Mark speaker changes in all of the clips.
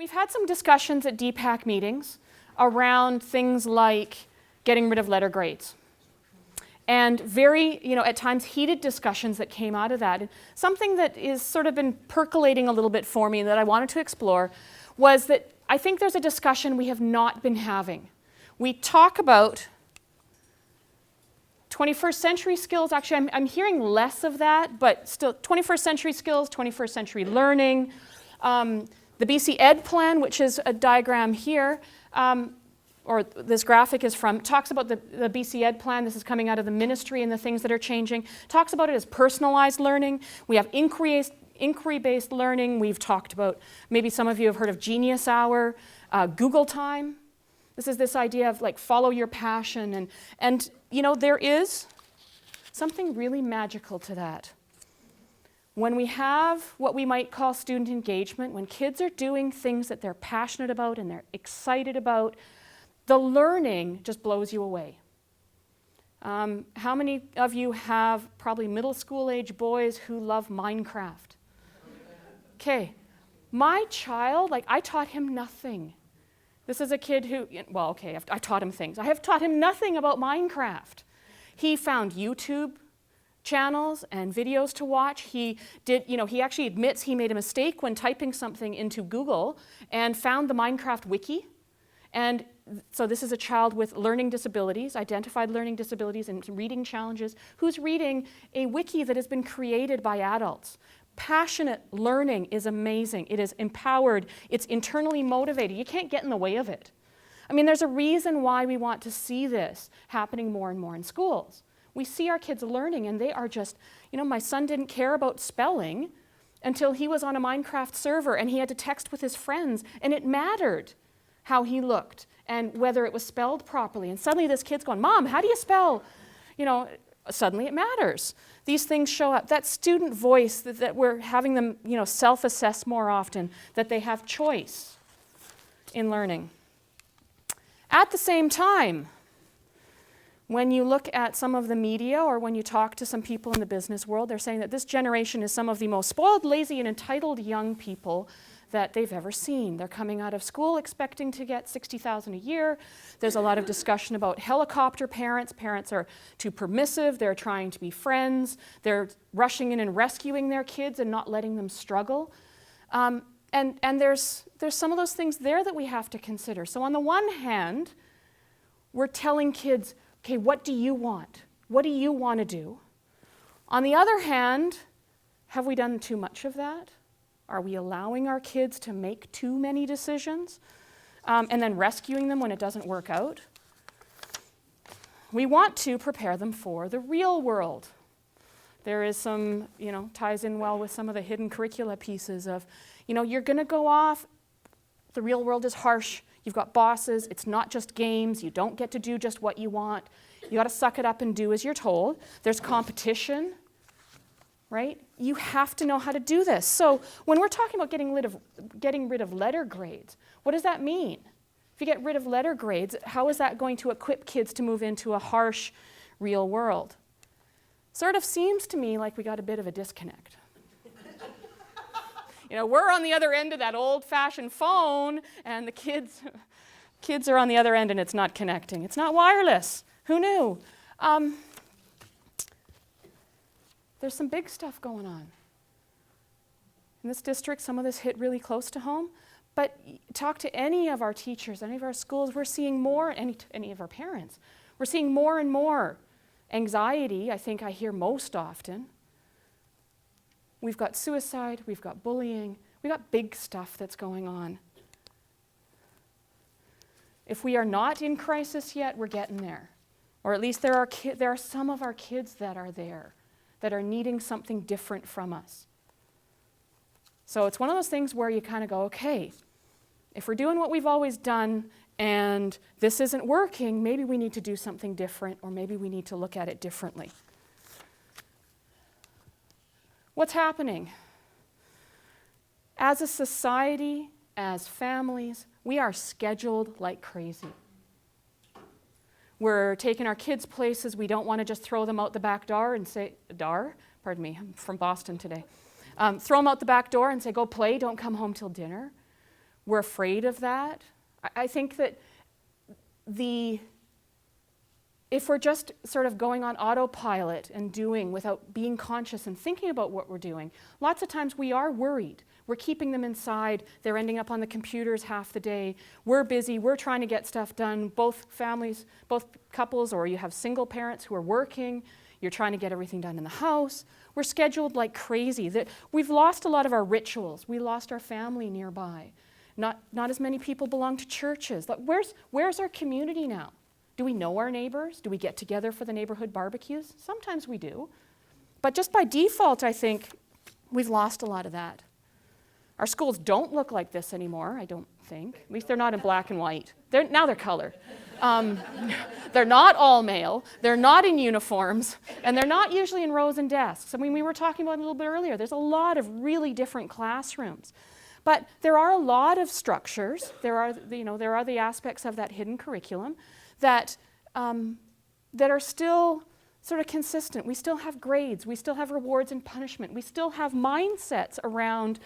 Speaker 1: We've had some discussions at DPAC meetings around things like getting rid of letter grades. And very, at times heated discussions that came out of that. And something that is sort of been percolating a little bit for me that I wanted to explore was that I think there's a discussion we have not been having. We talk about 21st century skills. Actually, I'm hearing less of that, but still 21st century skills, 21st century learning. The BC Ed Plan, which is a diagram here, or this graphic is from, talks about the BC Ed Plan. This is coming out of the ministry and the things that are changing. Talks about it as personalized learning. We have inquiry-based learning. We've talked about, maybe some of you have heard of Genius Hour, Google Time. This is this idea of like follow your passion. And there is something really magical to that. When we have what we might call student engagement, when kids are doing things that they're passionate about and they're excited about, the learning just blows you away. How many of you have probably middle school age boys who love Minecraft? Okay, my child, I taught him nothing. This is a kid who, I taught him things. I have taught him nothing about Minecraft. He found YouTube channels and videos to watch. He actually admits he made a mistake when typing something into Google and found the Minecraft wiki. And so this is a child with learning disabilities, identified learning disabilities and reading challenges, who's reading a wiki that has been created by adults. Passionate learning is amazing. It is empowered. It's internally motivated. You can't get in the way of it. I mean, there's a reason why we want to see this happening more and more in schools. We see our kids learning and they are just, my son didn't care about spelling until he was on a Minecraft server and he had to text with his friends, and it mattered how he looked and whether it was spelled properly. And suddenly this kid's going, Mom, how do you spell? Suddenly it matters. These things show up. That student voice that we're having them, self-assess more often, that they have choice in learning. At the same time, when you look at some of the media or when you talk to some people in the business world, they're saying that this generation is some of the most spoiled, lazy, and entitled young people that they've ever seen. They're coming out of school expecting to get $60,000 a year. There's a lot of discussion about helicopter parents. Parents are too permissive. They're trying to be friends. They're rushing in and rescuing their kids and not letting them struggle. And there's some of those things there that we have to consider. So on the one hand, we're telling kids, okay, what do you want? What do you want to do? On the other hand, have we done too much of that? Are we allowing our kids to make too many decisions and then rescuing them when it doesn't work out? We want to prepare them for the real world. There is some, ties in well with some of the hidden curricula pieces of, you're going to go off. The real world is harsh. You've got bosses. It's not just games. You don't get to do just what you want. You got to suck it up and do as you're told. There's competition. Right? You have to know how to do this. So when we're talking about getting rid of letter grades, what does that mean? If you get rid of letter grades, how is that going to equip kids to move into a harsh, real world? Sort of seems to me like we got a bit of a disconnect. We're on the other end of that old-fashioned phone, and the kids are on the other end, and it's not connecting. It's not wireless. Who knew? There's some big stuff going on. In this district, some of this hit really close to home, but talk to any of our teachers, any of our schools, we're seeing more, any of our parents, we're seeing more and more anxiety, I think I hear most often. We've got suicide, we've got bullying, we've got big stuff that's going on. If we are not in crisis yet, we're getting there. Or at least there are some of our kids that are there, that are needing something different from us. So it's one of those things where you kind of go, okay, if we're doing what we've always done and this isn't working, maybe we need to do something different, or maybe we need to look at it differently. What's happening? As a society, as families, we are scheduled like crazy. We're taking our kids places. We don't want to just throw them out the back door and say, pardon me, I'm from Boston today. Throw them out the back door and say, go play, don't come home till dinner. we're afraid of that. I think that if we're just sort of going on autopilot and doing without being conscious and thinking about what we're doing, lots of times we are worried. We're keeping them inside. They're ending up on the computers half the day. We're busy. We're trying to get stuff done. Both families, both couples, or you have single parents who are working. You're trying to get everything done in the house. We're scheduled like crazy. We've lost a lot of our rituals. We lost our family nearby. Not as many people belong to churches. Like, where's our community now? Do we know our neighbors? Do we get together for the neighborhood barbecues? Sometimes we do. But just by default, I think we've lost a lot of that. Our schools don't look like this anymore, I don't think. At least they're not in black and white. Now they're color. They're not all male. They're not in uniforms. And they're not usually in rows and desks. I mean, we were talking about it a little bit earlier. There's a lot of really different classrooms. But there are a lot of structures. There are the aspects of that hidden curriculum that are still sort of consistent. We still have grades. We still have rewards and punishment. We still have mindsets around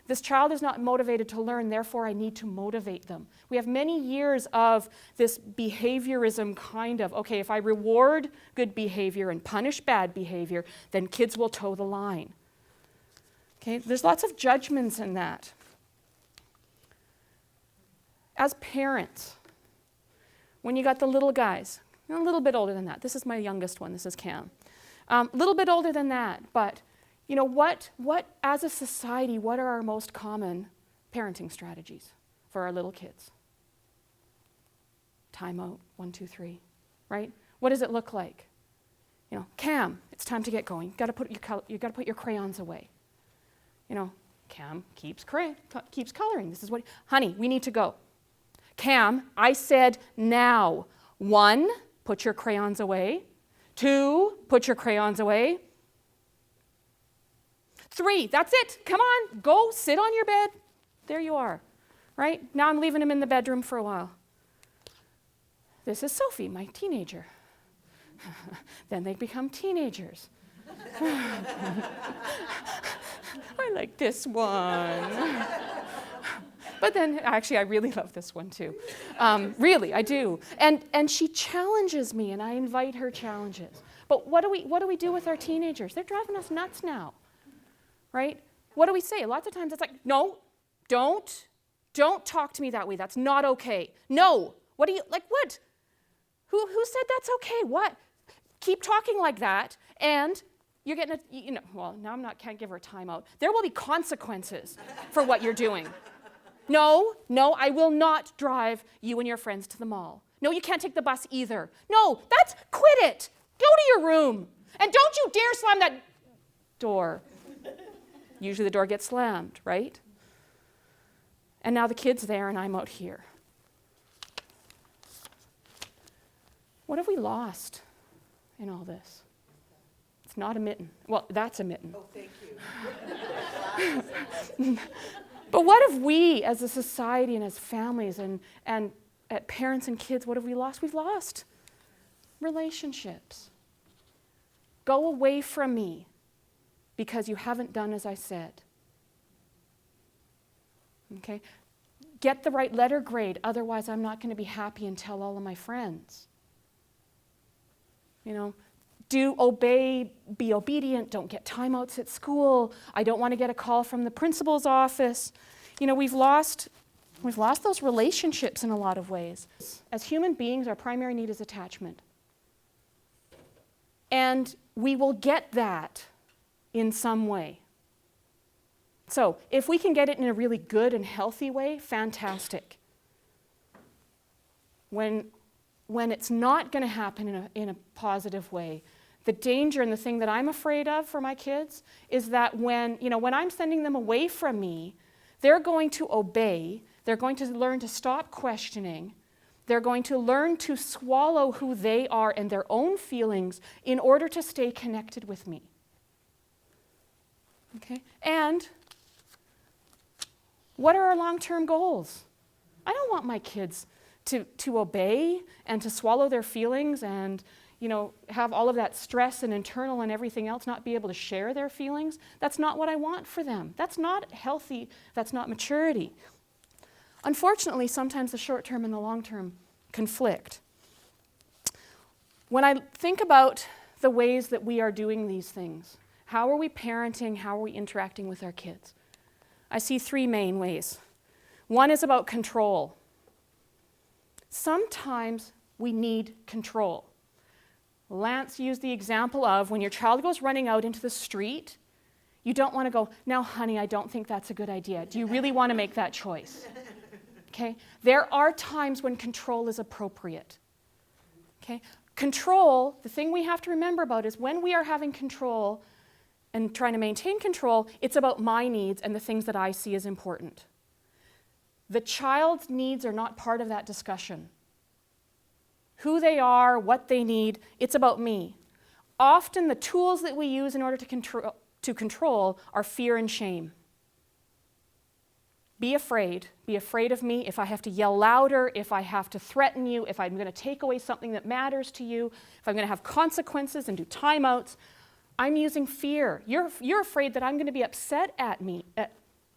Speaker 1: this child is not motivated to learn, therefore I need to motivate them. We have many years of this behaviorism kind of, okay, if I reward good behavior and punish bad behavior, then kids will toe the line. Okay, there's lots of judgments in that. As parents, when you got the little guys, a little bit older than that. This is my youngest one, this is Cam. A little bit older than that, but you know, what as a society, what are our most common parenting strategies for our little kids? Timeout, 1, 2, 3, right? What does it look like? You know, Cam, it's time to get going. You got to put your crayons away. You know, Cam keeps coloring. This is what, honey, we need to go. Cam, I said now. 1, put your crayons away. 2, put your crayons away. 3, that's it. Come on, go sit on your bed. There you are, right? Now I'm leaving him in the bedroom for a while. This is Sophie, my teenager. Then they become teenagers. I like this one. But then, actually, I really love this one too. Really, I do. And she challenges me, and I invite her challenges. But what do we do with our teenagers? They're driving us nuts now, right? What do we say? Lots of times it's like, no, don't talk to me that way. That's not okay. No. What do you, like what? Who said that's okay? What? Keep talking like that, and you're getting well, now can't give her a timeout. There will be consequences for what you're doing. No, I will not drive you and your friends to the mall. No, you can't take the bus either. No, quit it. Go to your room. And don't you dare slam that door. Usually the door gets slammed, right? And now the kid's there and I'm out here. What have we lost in all this? It's not a mitten. Well, that's a mitten.
Speaker 2: Oh, thank you.
Speaker 1: But what have we, as a society and as families and parents and kids, what have we lost? We've lost relationships. Go away from me because you haven't done as I said. Okay? Get the right letter grade, otherwise I'm not going to be happy and tell all of my friends. You know, be obedient, don't get timeouts at school. I don't want to get a call from the principal's office. You know, we've lost those relationships in a lot of ways. As human beings, our primary need is attachment. And we will get that in some way. So, if we can get it in a really good and healthy way, fantastic. When it's not going to happen in a positive way, the danger and the thing that I'm afraid of for my kids is that when I'm sending them away from me, they're going to obey, they're going to learn to stop questioning, they're going to learn to swallow who they are and their own feelings in order to stay connected with me. Okay? And what are our long-term goals? I don't want my kids to obey and to swallow their feelings and have all of that stress and internal and everything else, not be able to share their feelings. That's not what I want for them. That's not healthy. That's not maturity. Unfortunately, sometimes the short term and the long term conflict. When I think about the ways that we are doing these things, how are we parenting, how are we interacting with our kids? I see three main ways. One is about control. Sometimes we need control. Lance used the example of when your child goes running out into the street, you don't want to go, now honey, I don't think that's a good idea. Do you really want to make that choice? Okay? There are times when control is appropriate. Okay? Control, the thing we have to remember about is when we are having control and trying to maintain control, it's about my needs and the things that I see as important. The child's needs are not part of that discussion. Who they are, what they need, it's about me. Often the tools that we use in order to control are fear and shame. Be afraid of me if I have to yell louder, if I have to threaten you, if I'm going to take away something that matters to you, if I'm going to have consequences and do timeouts. I'm using fear. You're afraid that I'm going to be upset at me.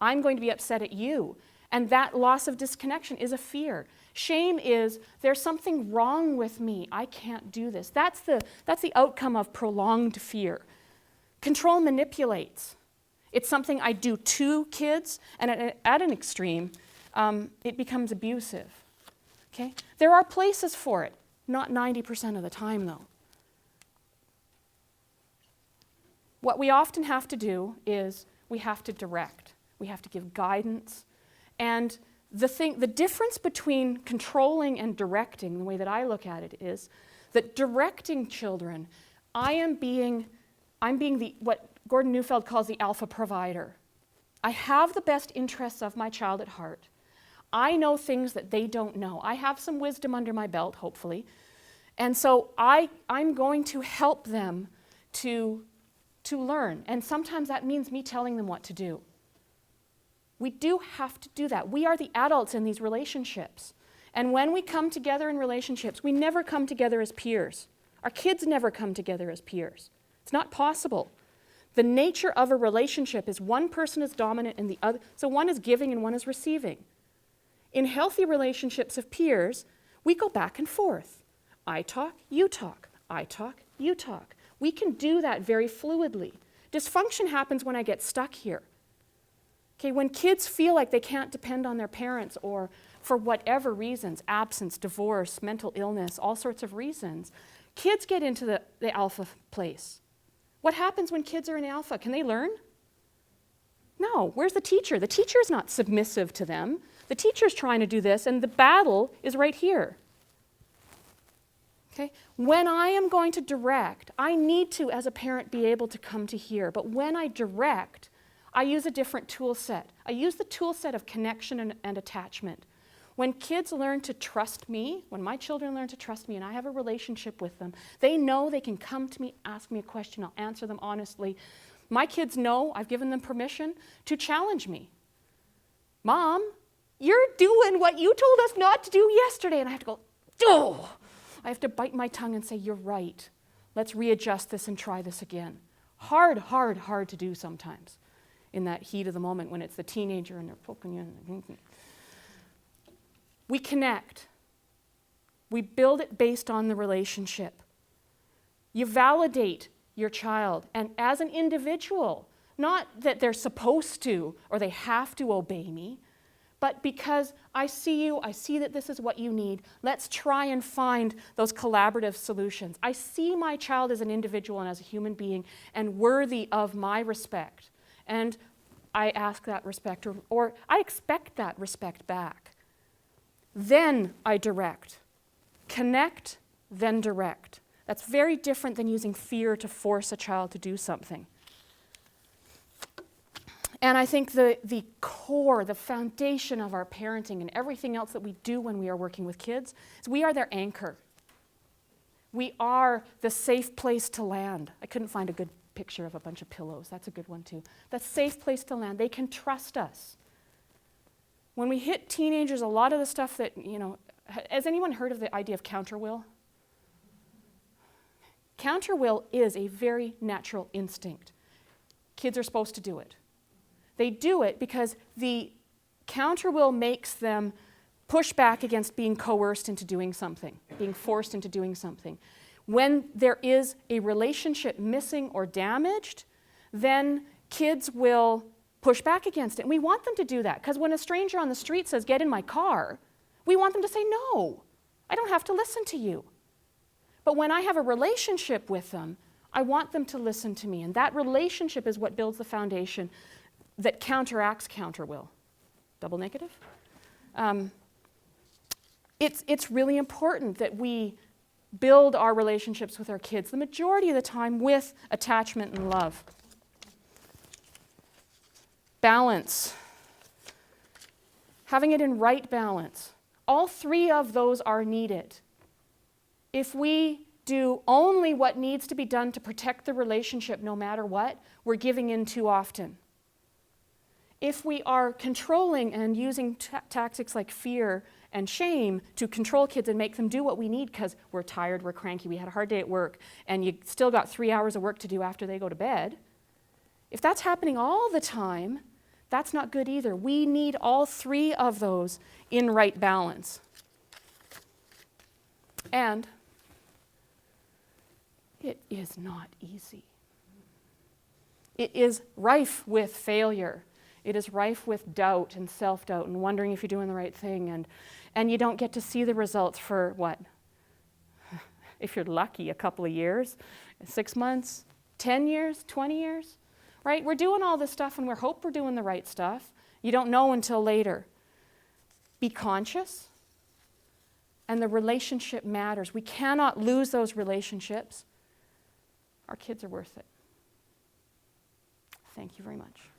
Speaker 1: I'm going to be upset at you. And that loss of disconnection is a fear. Shame is, there's something wrong with me. I can't do this. That's the outcome of prolonged fear. Control manipulates. It's something I do to kids, and at an extreme, it becomes abusive. Okay? There are places for it, not 90% of the time, though. What we often have to do is we have to direct. We have to give guidance. And the difference between controlling and directing, the way that I look at it, is that directing children, I'm being what Gordon Neufeld calls the alpha provider. I have the best interests of my child at heart. I know things that they don't know. I have some wisdom under my belt, hopefully. And so I'm going to help them to learn. And sometimes that means me telling them what to do. We do have to do that. We are the adults in these relationships. And when we come together in relationships, we never come together as peers. Our kids never come together as peers. It's not possible. The nature of a relationship is one person is dominant and the other, so one is giving and one is receiving. In healthy relationships of peers, we go back and forth. I talk, you talk. I talk, you talk. We can do that very fluidly. Dysfunction happens when I get stuck here. Okay, when kids feel like they can't depend on their parents or for whatever reasons, absence, divorce, mental illness, all sorts of reasons, kids get into the alpha place. What happens when kids are in alpha? Can they learn? No. Where's the teacher? The teacher is not submissive to them. The teacher's trying to do this, and the battle is right here. Okay? When I am going to direct, I need to, as a parent, be able to come to here. But when I direct, I use a different tool set. I use the tool set of connection and attachment. When kids learn to trust me, when my children learn to trust me and I have a relationship with them, they know they can come to me, ask me a question, I'll answer them honestly. My kids know I've given them permission to challenge me. Mom, you're doing what you told us not to do yesterday. And I have to go, oh! I have to bite my tongue and say, you're right. Let's readjust this and try this again. Hard to do sometimes in that heat of the moment when it's the teenager and they're poking you. We connect. We build it based on the relationship. You validate your child, and as an individual, not that they're supposed to or they have to obey me, but because I see you, I see that this is what you need. Let's try and find those collaborative solutions. I see my child as an individual and as a human being and worthy of my respect. And I ask that respect, or I expect that respect back. Then I direct. Connect, then direct. That's very different than using fear to force a child to do something. And I think the core, the foundation of our parenting and everything else that we do when we are working with kids is we are their anchor. We are the safe place to land. I couldn't find a good picture of a bunch of pillows. That's a good one too. The safe place to land. They can trust us. When we hit teenagers, a lot of the stuff that, has anyone heard of the idea of counterwill? Counterwill is a very natural instinct. Kids are supposed to do it. They do it because the Counter will makes them push back against being coerced into doing something, being forced into doing something. When there is a relationship missing or damaged, then kids will push back against it. And we want them to do that, because when a stranger on the street says, "Get in my car," we want them to say, "No, I don't have to listen to you." But when I have a relationship with them, I want them to listen to me. And that relationship is what builds the foundation that counteracts counter will. Double negative? It's really important that we build our relationships with our kids the majority of the time with attachment and love. Balance. Having it in right balance. All three of those are needed. If we do only what needs to be done to protect the relationship no matter what, we're giving in too often. If we are controlling and using tactics like fear and shame to control kids and make them do what we need because we're tired, we're cranky, we had a hard day at work, and you still got 3 hours of work to do after they go to bed, if that's happening all the time, that's not good either. We need all three of those in right balance. And it is not easy. It is rife with failure. It is rife with doubt and self-doubt and wondering if you're doing the right thing. And you don't get to see the results for what? If you're lucky, a couple of years, 6 months, 10 years, 20 years, right? We're doing all this stuff and we hope we're doing the right stuff. You don't know until later. Be conscious. And the relationship matters. We cannot lose those relationships. Our kids are worth it. Thank you very much.